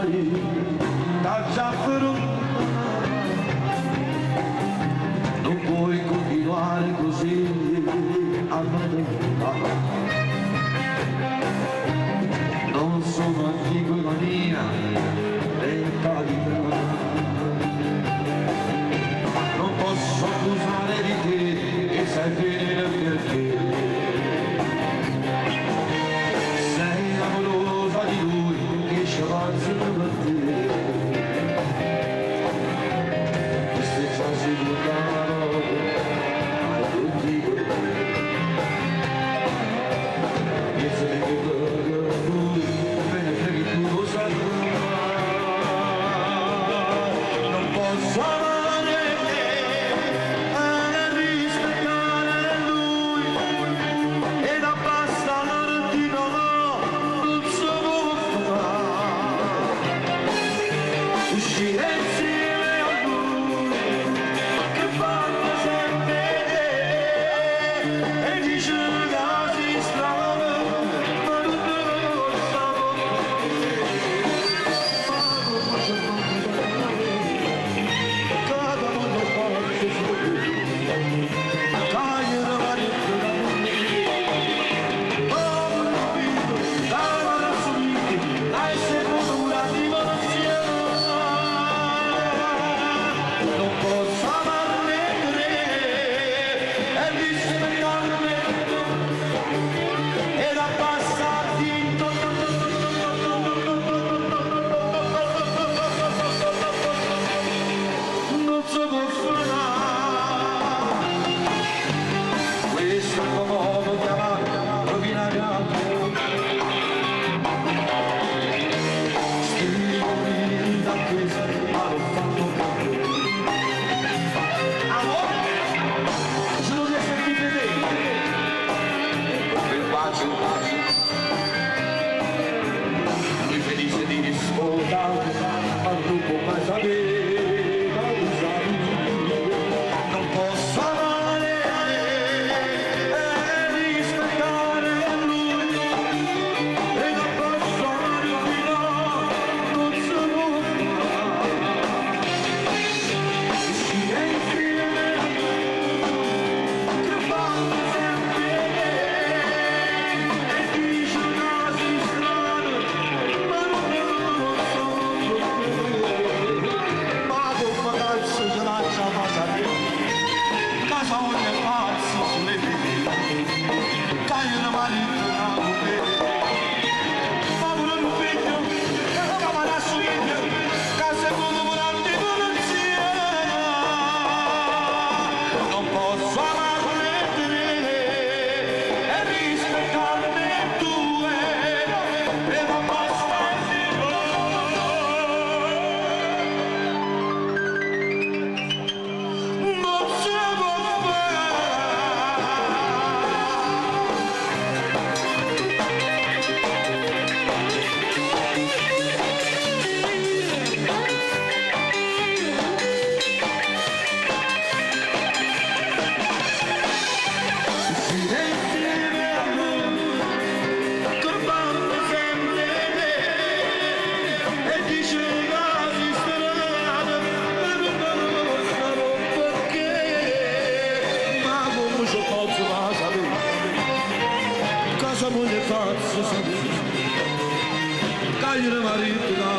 fuori dal zaffero. Non puoi continuare così a non non sono antico la mia mentalità. Non posso accusare di te e sai bene perché. Sei amorosa di lui che ci avanza per te. Queste frasi buttano a tutti per te. E se ne vedo lui, me ne freghi tu lo sai. Non posso amare e rispettare lui ed abbassa l'ordine, non so come uscire insieme a lui che parla sempre e dice casi strani, ma non lo so. Cada uno fa il suo lui felice di rispondere al gruppo mai sapeva usare. Non posso amare e rispettare lui e non posso amare fino non sono uscire insieme che fanno sempre e dice casi strani, ma non lo so perché. Ma come cazzo ce la faccia casa ogni pazzo sulle vite cae una marito una mujer ma pure un figlio che va a suite casa e mondo volante polizia. Non posso amarle e rispettarne due e non posso non si può fare. Uscire insieme a lui che fanno sempre e dice casi strani, ma non lo so perché. Ma come ci posso far sapere cosa vuole farsi sapere? Cagliere marito da